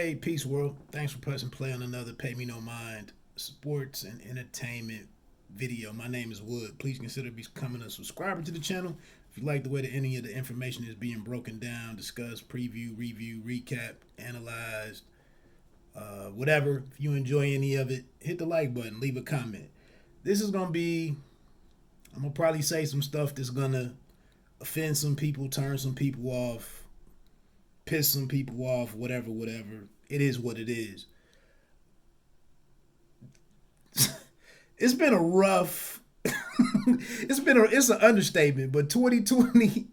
Hey, peace world. Thanks for pressing play on another Pay Me No Mind sports and entertainment video. My name is Wood. Please consider becoming a subscriber to the channel. If you like the way that any of the information is being broken down, discussed, preview, review, recap, analyzed, whatever. If you enjoy any of it, hit the like button, leave a comment. This is going to be, I'm going to probably say some stuff that's going to offend some people, turn some people off, piss some people off, whatever, whatever. It is what it is. It's been a rough. It's an understatement, but 2020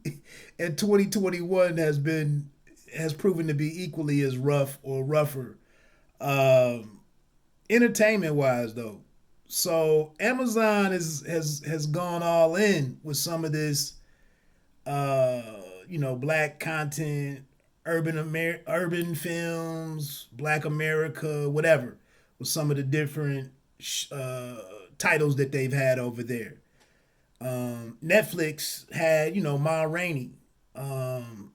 and 2021 has proven to be equally as rough or rougher, um, entertainment wise though. So Amazon has gone all in with some of this, uh, black content, urban films, Black America, whatever, with some of the different uh, titles that they've had over there. Netflix had, Ma Rainey. Um,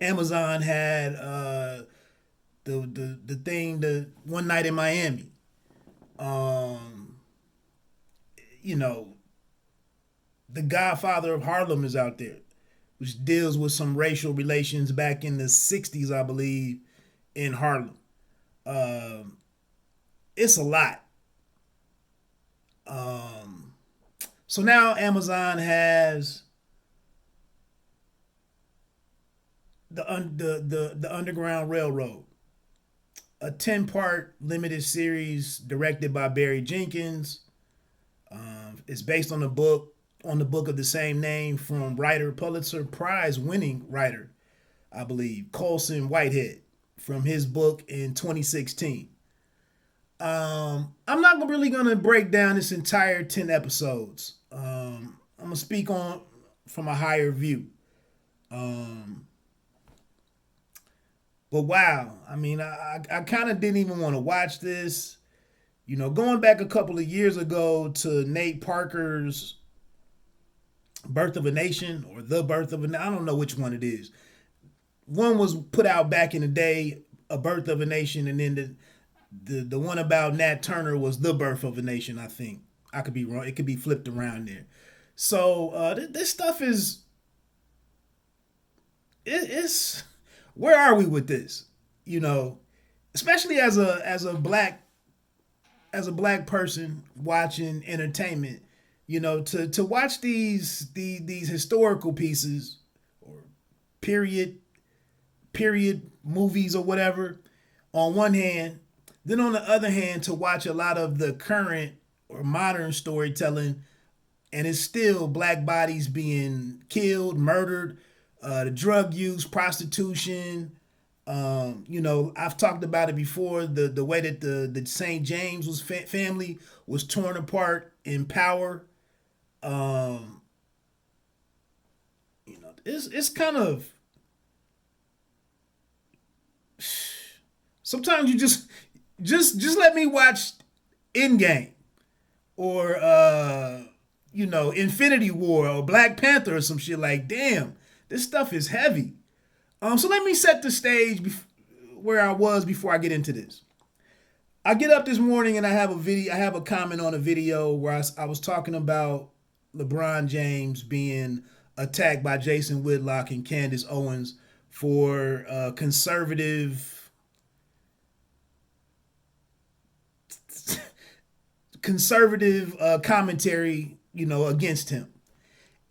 Amazon had the thing, the One Night in Miami. Um, you know, the Godfather of Harlem is out there, which deals with some racial relations back in the '60s, I believe, in Harlem. Um, it's a lot. Um, so now Amazon has the Underground Railroad, a 10-part limited series directed by Barry Jenkins. It's based on the book of the same name from writer, Pulitzer Prize winning writer, I believe, Colson Whitehead, from his book in 2016. I'm not really gonna break down this entire 10 episodes. I'm gonna speak on from a higher view. Um, but wow, I mean, I kind of didn't even want to watch this. Going back a couple of years ago to Nate Parker's Birth of a Nation, or The Birth of a, I don't know which one it is. One was put out back in the day, A Birth of a Nation, and then the one about Nat Turner was The Birth of a Nation, I think. I could be wrong. It could be flipped around there. So this stuff is, it's, where are we with this? You know, Especially as a black person watching entertainment, to watch these historical pieces or period period movies or whatever on one hand, then on the other hand to watch a lot of the current or modern storytelling, and it's still black bodies being killed, murdered, the drug use, prostitution. I've talked about it before. The way that the St. James was family was torn apart in power. Um, it's kind of, sometimes you just let me watch Endgame, or Infinity War or Black Panther or some shit. Like, damn, this stuff is heavy. So let me set the stage where I was before I get into this. I get up this morning and I have a video. I have a comment on a video where I was talking about LeBron James being attacked by Jason Whitlock and Candace Owens for conservative commentary, against him.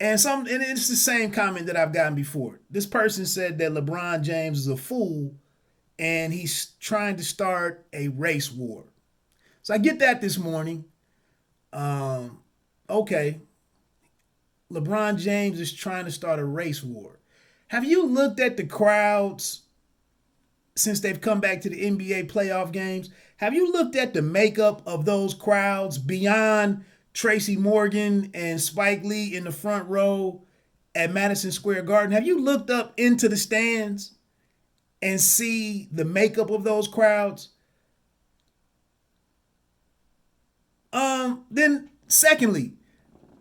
And it's the same comment that I've gotten before. This person said that LeBron James is a fool and he's trying to start a race war. So I get that this morning. Um, okay, LeBron James is trying to start a race war. Have you looked at the crowds since they've come back to the NBA playoff games? Have you looked at the makeup of those crowds beyond Tracy Morgan and Spike Lee in the front row at Madison Square Garden? Have you looked up into the stands and see the makeup of those crowds? Then secondly,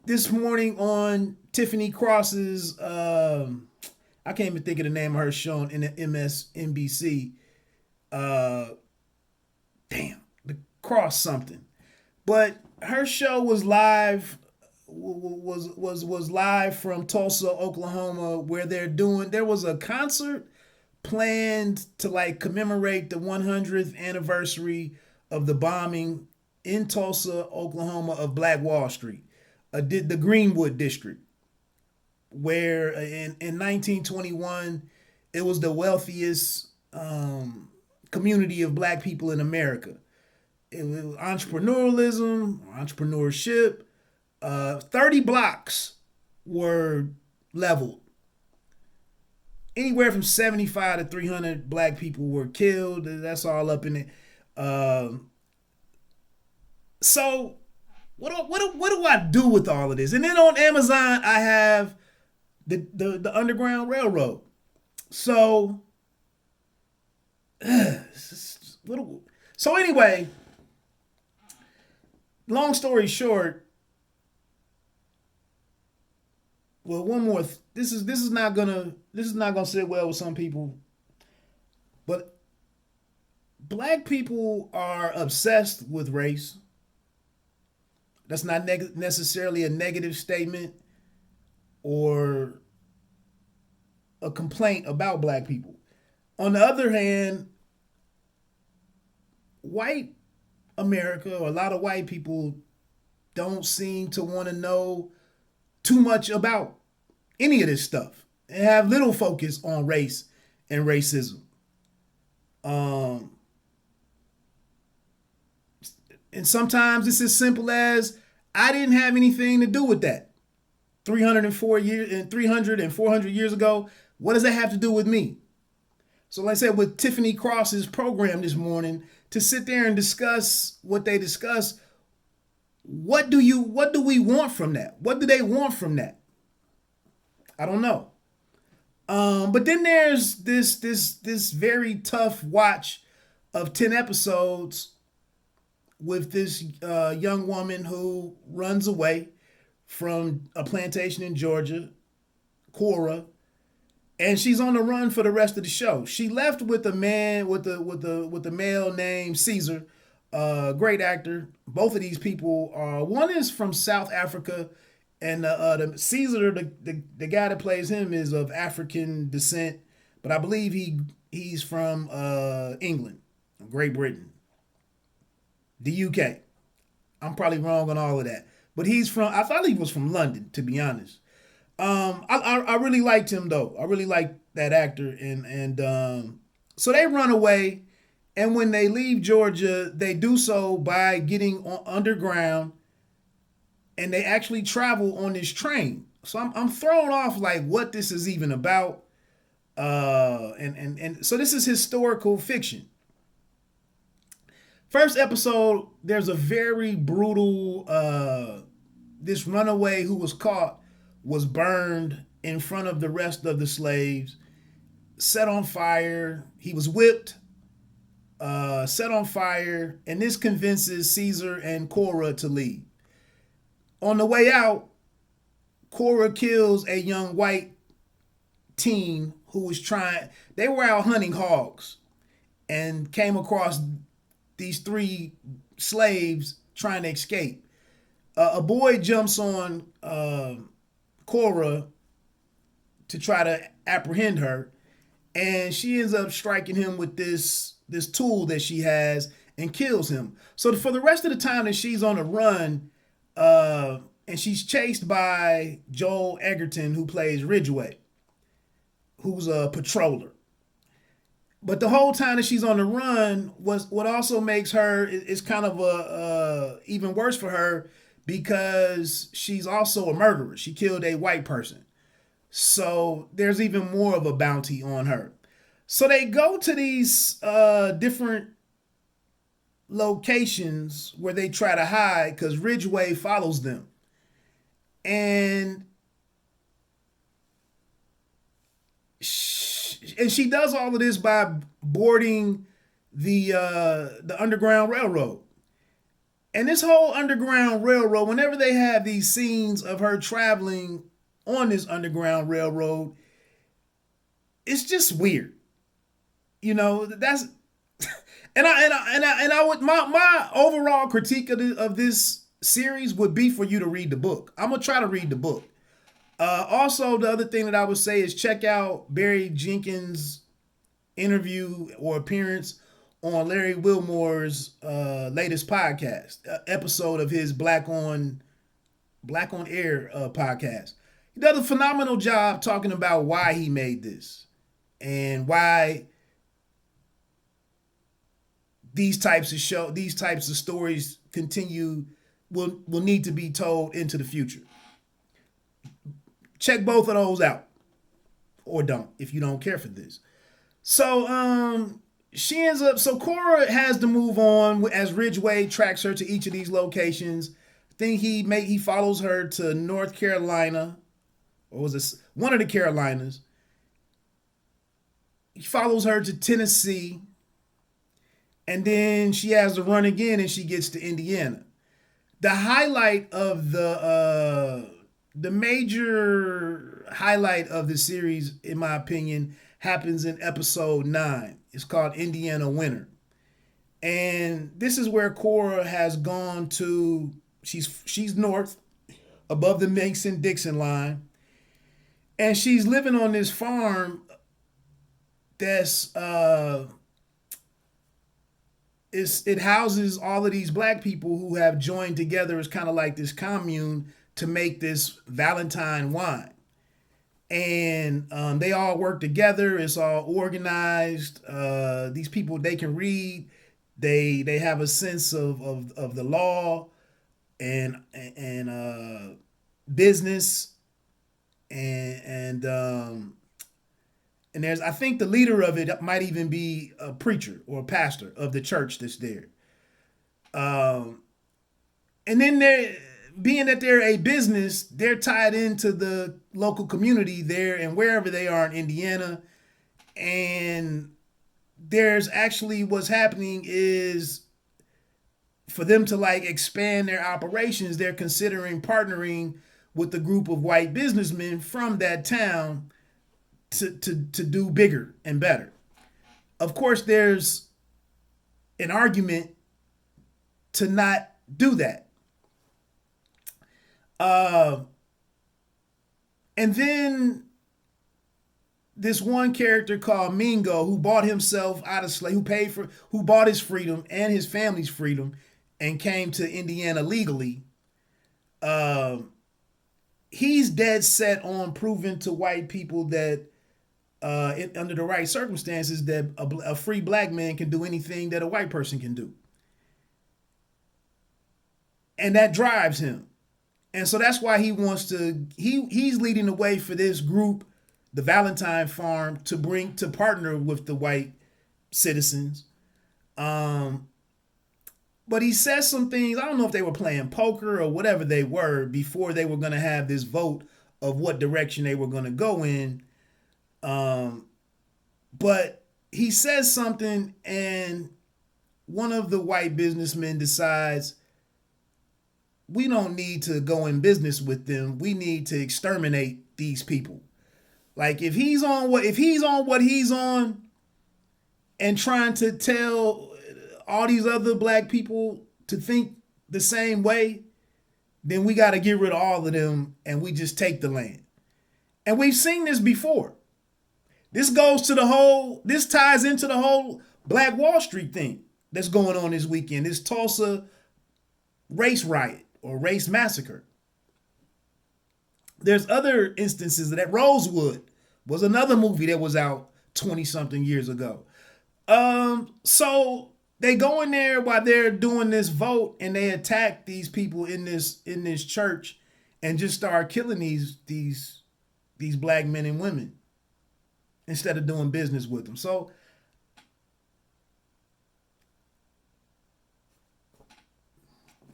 this morning on Tiffany Cross's I can't even think of the name of her show on MSNBC. Uh, damn, the Cross something. But her show was live was live from Tulsa, Oklahoma, where there was a concert planned to like commemorate the 100th anniversary of the bombing in Tulsa, Oklahoma of Black Wall Street, the Greenwood district, where in 1921 it was the wealthiest community of black people in America. It was entrepreneurship. 30 blocks were leveled. Anywhere from 75 to 300 black people were killed. That's all up in it. So what do I do with all of this? And then on Amazon, I have the Underground Railroad. So, so anyway, long story short, well, one more. This is not gonna sit well with some people, but black people are obsessed with race. That's not necessarily a negative statement or a complaint about black people. On the other hand, white America, or a lot of white people, don't seem to want to know too much about any of this stuff and have little focus on race and racism. And sometimes it's as simple as, I didn't have anything to do with that 300 and 400 years ago. What does that have to do with me? So like I said, with Tiffany Cross's program this morning, to sit there and discuss what they discuss, what do we want from that? What do they want from that? I don't know. But then there's this very tough watch of 10 episodes with this young woman who runs away from a plantation in Georgia, Cora, and she's on the run for the rest of the show. She left with a man with the male named Caesar, great actor. Both of these people are, one is from South Africa, and the Caesar, the guy that plays him, is of African descent, but I believe he's from England, Great Britain, the UK. I'm probably wrong on all of that, but I thought he was from London, to be honest. I really liked him though. I really liked that actor, and so they run away, and when they leave Georgia, they do so by getting underground, and they actually travel on this train. So I'm thrown off like what this is even about, and so this is historical fiction. First episode, there's a very brutal. This runaway who was caught was burned in front of the rest of the slaves, set on fire. He was whipped, set on fire, and this convinces Caesar and Cora to leave. On the way out, Cora kills a young white teen who was they were out hunting hogs and came across these three slaves trying to escape. A boy jumps on Cora to try to apprehend her, and she ends up striking him with this tool that she has and kills him. So for the rest of the time that she's on the run, and she's chased by Joel Egerton, who plays Ridgway, who's a patroller. But the whole time that she's on the run, what also makes her is kind of even worse for her, because she's also a murderer. She killed a white person. So there's even more of a bounty on her. So they go to these different locations where they try to hide, because Ridgway follows them. And she does all of this by boarding the Underground Railroad. And this whole Underground Railroad, whenever they have these scenes of her traveling on this Underground Railroad, it's just weird. That's and I would my overall critique of this series would be for you to read the book. I'm gonna try to read the book. Also, the other thing that I would say is check out Barry Jenkins' interview or appearance on Larry Wilmore's latest podcast, episode of his Black on Air podcast. He does a phenomenal job talking about why he made this and why these types of stories will need to be told into the future. Check both of those out, or don't if you don't care for this. So she ends up. So Cora has to move on as Ridgway tracks her to each of these locations. I think he follows her to North Carolina, or was this one of the Carolinas? He follows her to Tennessee, and then she has to run again, and she gets to Indiana. The highlight of the major highlight of the series, in my opinion, happens in episode 9. It's called Indiana Winter. And this is where Cora has gone to, she's north, above the Mason-Dixon line. And she's living on this farm that's, it houses all of these black people who have joined together as kind of like this commune to make this Valentine wine. And they all work together. It's all organized. These people, they can read. They have a sense of the law and business. And there's, I think the leader of it might even be a preacher or a pastor of the church that's there. And then being that they're a business, they're tied into the local community there and wherever they are in Indiana. And there's actually, what's happening is, for them to like expand their operations, they're considering partnering with a group of white businessmen from that town to do bigger and better. Of course, there's an argument to not do that. And then this one character called Mingo, who bought himself out of slavery, who bought his freedom and his family's freedom and came to Indiana legally. He's dead set on proving to white people that under the right circumstances that a free black man can do anything that a white person can do. And that drives him. And so that's why he wants to, he's leading the way for this group, the Valentine Farm, to partner with the white citizens. But he says some things, I don't know if they were playing poker or whatever they were before they were going to have this vote of what direction they were going to go in. But he says something, and one of the white businessmen decides, we don't need to go in business with them. We need to exterminate these people. Like if he's on what he's on and trying to tell all these other black people to think the same way, then we got to get rid of all of them and we just take the land. And we've seen this before. This ties into the whole Black Wall Street thing that's going on this weekend. This Tulsa race riot or race massacre. There's other instances of that. Rosewood was another movie that was out 20-something years ago. So they go in there while they're doing this vote and they attack these people in this church and just start killing these black men and women instead of doing business with them. So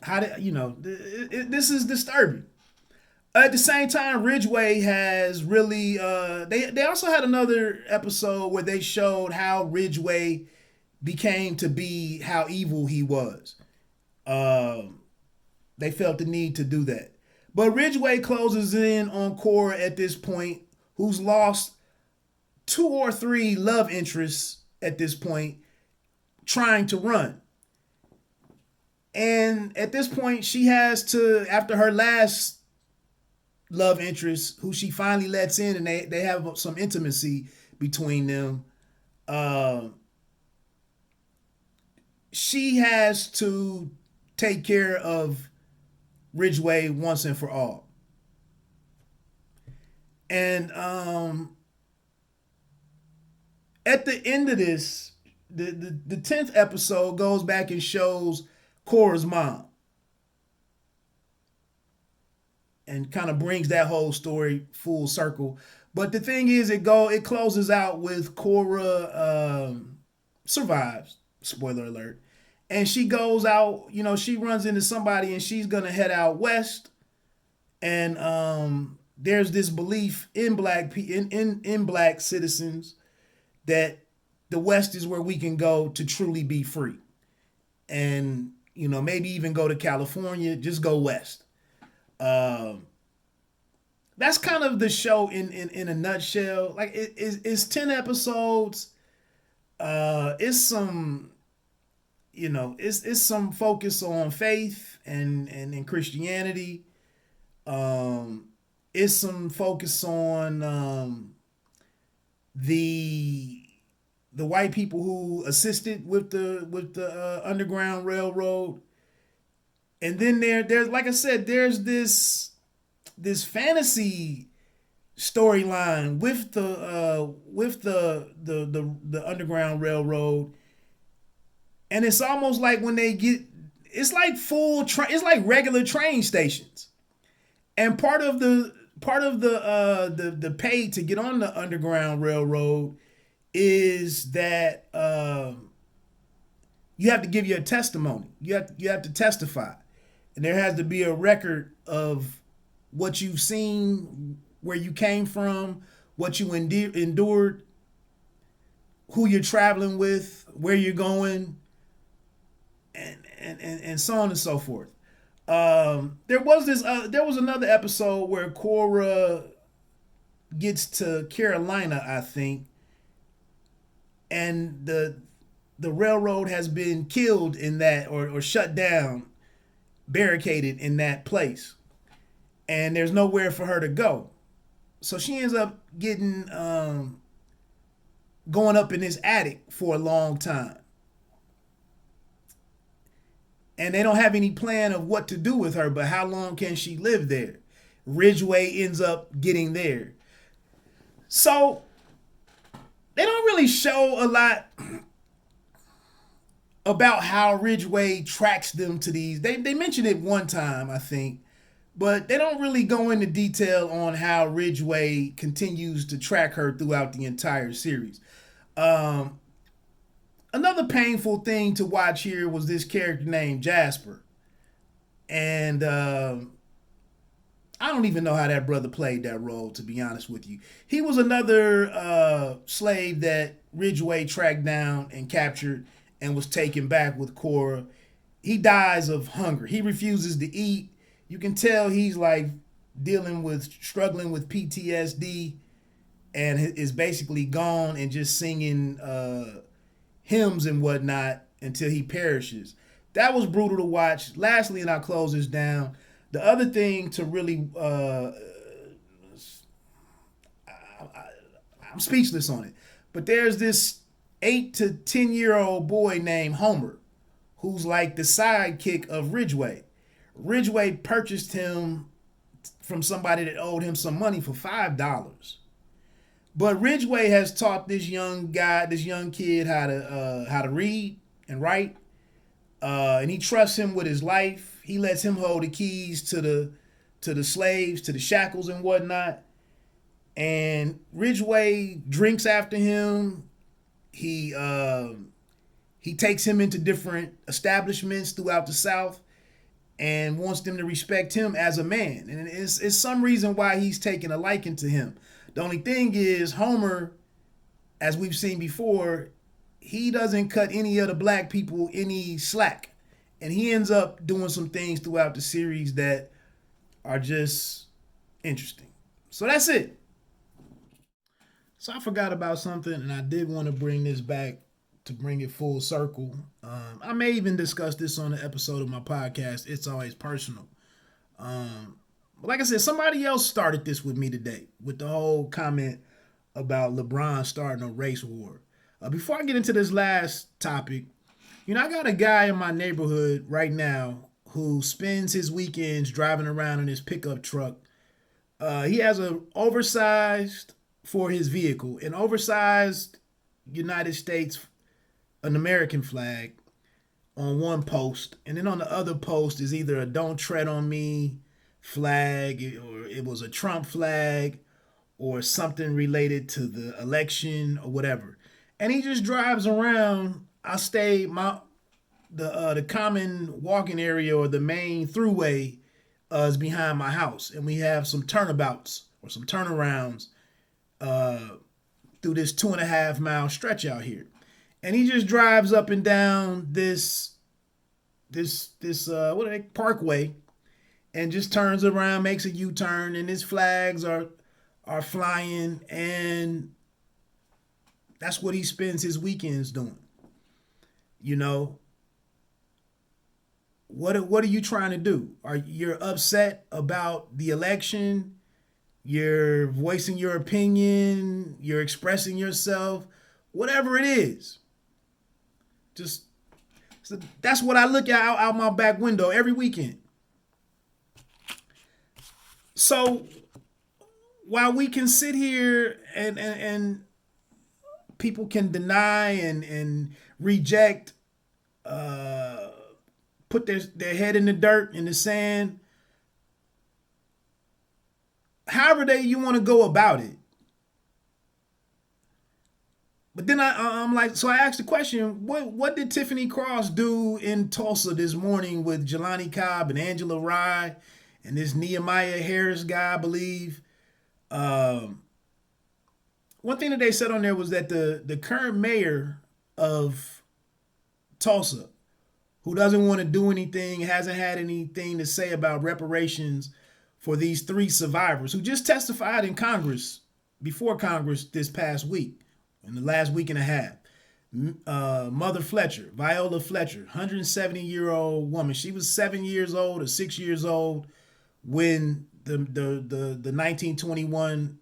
this is disturbing. At the same time, Ridgway has really, they also had another episode where they showed how Ridgway became to be how evil he was. They felt the need to do that. But Ridgway closes in on Cora at this point, who's lost two or three love interests at this point trying to run. And at this point, she has to, after her last love interest, who she finally lets in, and they have some intimacy between them, uh, she has to take care of Ridgway once and for all. And at the end of this, the 10th episode goes back and shows Cora's mom and kind of brings that whole story full circle. But the thing is, it closes out with Cora survives. Spoiler alert. And she goes out, she runs into somebody and she's gonna head out west. And there's this belief in in black citizens that the West is where we can go to truly be free. And, maybe even go to California, just go west. That's kind of the show in a nutshell. Like it's 10 episodes. It's some, it's some focus on faith and in Christianity. It's some focus on the white people who assisted with the Underground Railroad. And then there's like I said, there's this fantasy storyline with the Underground Railroad. And it's almost like when they get, it's like it's like regular train stations. And part of the pay to get on the Underground Railroad is that you have to give your testimony. You have to testify, and there has to be a record of what you've seen, where you came from, what you endured, who you're traveling with, where you're going, and so on and so forth. There was another episode where Cora gets to Carolina, I think, and the railroad has been killed in that, or shut down, barricaded in that place, and there's nowhere for her to go. So she ends up getting going up in this attic for a long time. And they don't have any plan of what to do with her, but how long can she live there? Ridgway ends up getting there. So they don't really show a lot about how Ridgway tracks them to these. They mention it one time, I think, but they don't really go into detail on how Ridgway continues to track her throughout the entire series. Another painful thing to watch here was this character named Jasper. And I don't even know how that brother played that role, to be honest with you. He was another slave that Ridgway tracked down and captured and was taken back with Cora. He dies of hunger. He refuses to eat. You can tell he's like struggling with PTSD, and is basically gone and just singing hymns and whatnot until he perishes. That was brutal to watch. Lastly, and I'll close this down, the other thing to really I'm speechless on it, but there's this 8 to 10-year-old boy named Homer who's like the sidekick of Ridgway. Ridgway purchased him from somebody that owed him some money for $5. But Ridgway has taught this young kid how to read and write, and he trusts him with his life. He lets him hold the keys to the slaves, to the shackles and whatnot. And Ridgway drinks after him. He takes him into different establishments throughout the South and wants them to respect him as a man. And it's some reason why he's taken a liking to him. The only thing is, Homer, as we've seen before, he doesn't cut any of the black people any slack. And he ends up doing some things throughout the series that are just interesting. So that's it. So I forgot about something, and I did want to bring this back to bring it full circle. I may even discuss this on an episode of my podcast. It's always personal. But like I said, somebody else started this with me today with the whole comment about LeBron starting a race war. Before I get into this last topic, I got a guy in my neighborhood right now who spends his weekends driving around in his pickup truck. He has an oversized for his vehicle, an oversized United States, an American flag on one post, and then on the other post is either a "Don't Tread on Me" flag, or it was a Trump flag, or something related to the election or whatever. And he just drives around. I stay the common walking area or the main throughway is behind my house, and we have some turnabouts or some turnarounds through this 2.5 mile stretch out here. And he just drives up and down this what are they, parkway, and just turns around, makes a U-turn, and his flags are flying, and that's what he spends his weekends doing. What are you trying to do? Are you're upset about the election? You're voicing your opinion, you're expressing yourself, whatever it is. Just so that's what I look at out my back window every weekend. So while we can sit here and people can deny and reject, put their head in the dirt, in the sand, however you want to go about it. But then I'm like, so I asked the question, what did Tiffany Cross do in Tulsa this morning with Jelani Cobb and Angela Rye and this Nehemiah Harris guy, I believe? One thing that they said on there was that the current mayor of Tulsa, who doesn't want to do anything, hasn't had anything to say about reparations for these 3 survivors who just testified in Congress, before Congress this past week, in the last week and a half. Mother Fletcher, Viola Fletcher, 170-year-old woman. She was 7 years old or 6 years old when the 1921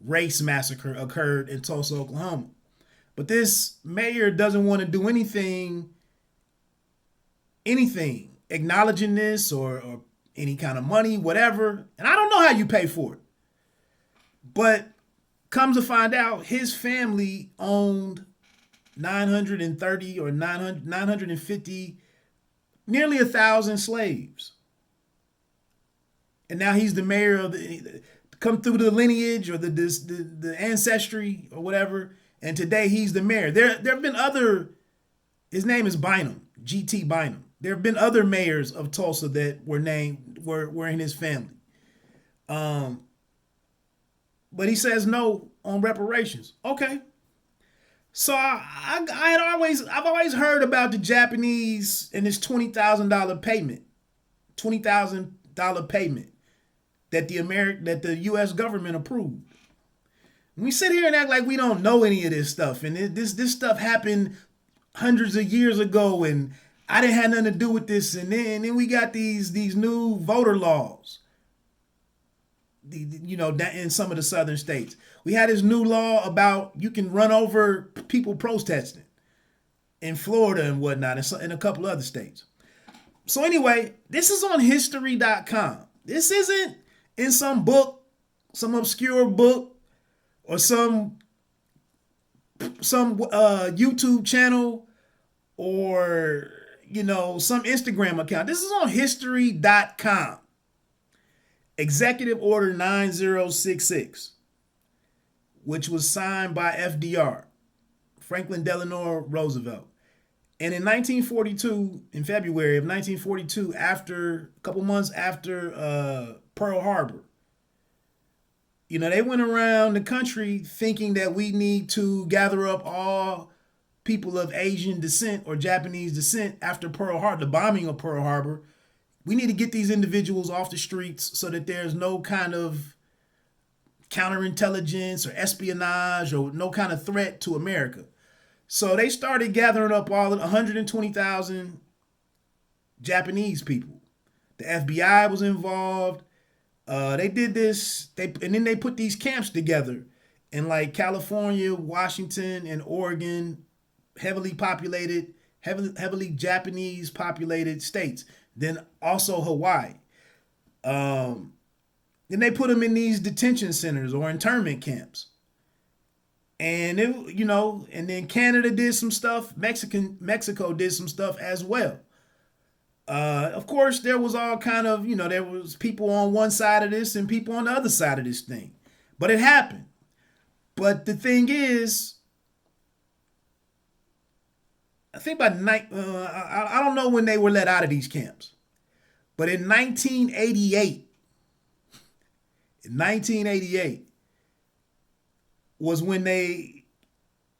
race massacre occurred in Tulsa, Oklahoma. But this mayor doesn't want to do anything acknowledging this or any kind of money, whatever. And I don't know how you pay for it. But comes to find out, his family owned 930 or 950, nearly 1,000 slaves. And now he's the mayor of come through the lineage or the ancestry or whatever. And today he's the mayor. There have been other, his name is Bynum, G.T. Bynum. There have been other mayors of Tulsa that were in his family. But he says no on reparations. Okay. So I've always heard about the Japanese and this $20,000 payment. $20,000 payment that the US government approved. We sit here and act like we don't know any of this stuff, and this stuff happened hundreds of years ago, and I didn't have nothing to do with this. And then we got these new voter laws. In some of the southern states, we had this new law about you can run over people protesting in Florida and whatnot, and in a couple other states. So anyway, this is on history.com. This isn't in some book, some obscure book, or some YouTube channel, or some Instagram account. This is on history.com. Executive Order 9066, which was signed by FDR, Franklin Delano Roosevelt. And in 1942, in February of 1942, a couple months after Pearl Harbor, they went around the country thinking that we need to gather up all people of Asian descent or Japanese descent after Pearl Harbor, the bombing of Pearl Harbor. We need to get these individuals off the streets so that there's no kind of counterintelligence or espionage or no kind of threat to America. So they started gathering up all of 120,000 Japanese people. The FBI was involved. They did this. And then they put these camps together in like California, Washington, and Oregon, heavily populated, heavily Japanese populated states. Then also Hawaii. Then they put them in these detention centers or internment camps. And and then Canada did some stuff. Mexico did some stuff as well. Of course, there was all kind of, there was people on one side of this and people on the other side of this thing. But it happened. But the thing is, I think by I don't know when they were let out of these camps. But in 1988 was when they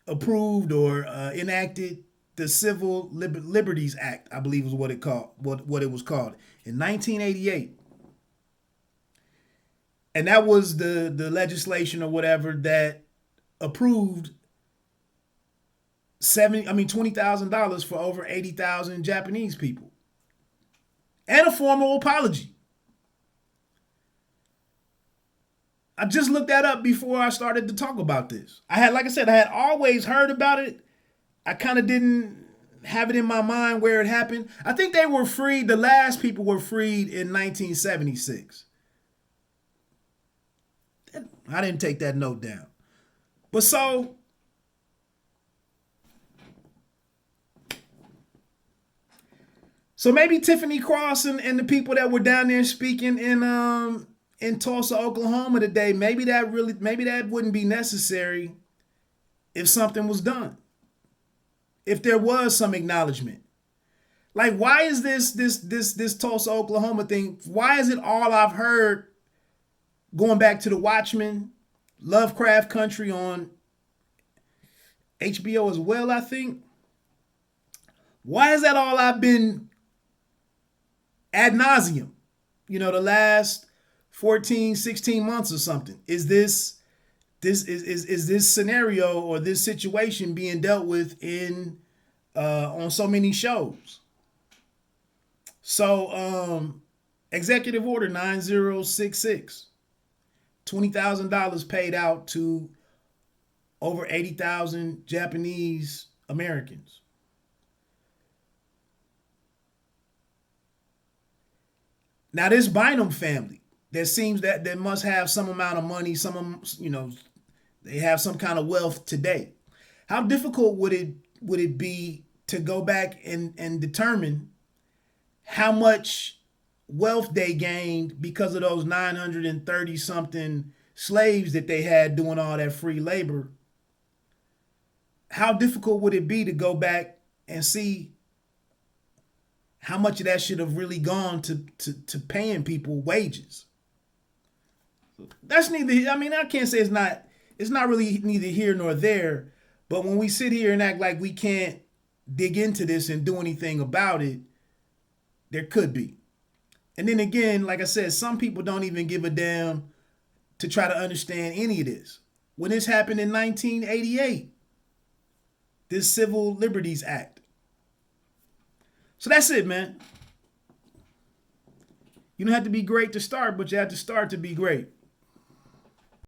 approved or enacted the Civil Liberties Act, I believe was what it was called in 1988. And that was the legislation or whatever that approved $20,000 for over 80,000 Japanese people. And a formal apology. I just looked that up before I started to talk about this. I had always heard about it. I kind of didn't have it in my mind where it happened. I think they were freed. The last people were freed in 1976. I didn't take that note down. But so maybe Tiffany Cross and the people that were down there speaking in Tulsa, Oklahoma today, maybe that wouldn't be necessary if something was done. If there was some acknowledgement. Like, why is this Tulsa, Oklahoma thing, why is it all I've heard going back to the Watchmen, Lovecraft Country on HBO as well, I think? Why is that all I've been ad nauseum, the last 14, 16 months or something? Is this scenario or this situation being dealt with in on so many shows? So Executive Order 9066, $20,000 paid out to over 80,000 Japanese Americans. Now this Bynum family, that seems that they must have some amount of money, they have some kind of wealth today. How difficult would it be to go back and determine how much wealth they gained because of those 930 something slaves that they had doing all that free labor? How difficult would it be to go back and see how much of that should have really gone to paying people wages? That's neither, I can't say it's not really neither here nor there, but when we sit here and act like we can't dig into this and do anything about it, there could be. And then again, like I said, some people don't even give a damn to try to understand any of this. When this happened in 1988, this Civil Liberties Act. So that's it, man. You don't have to be great to start, but you have to start to be great.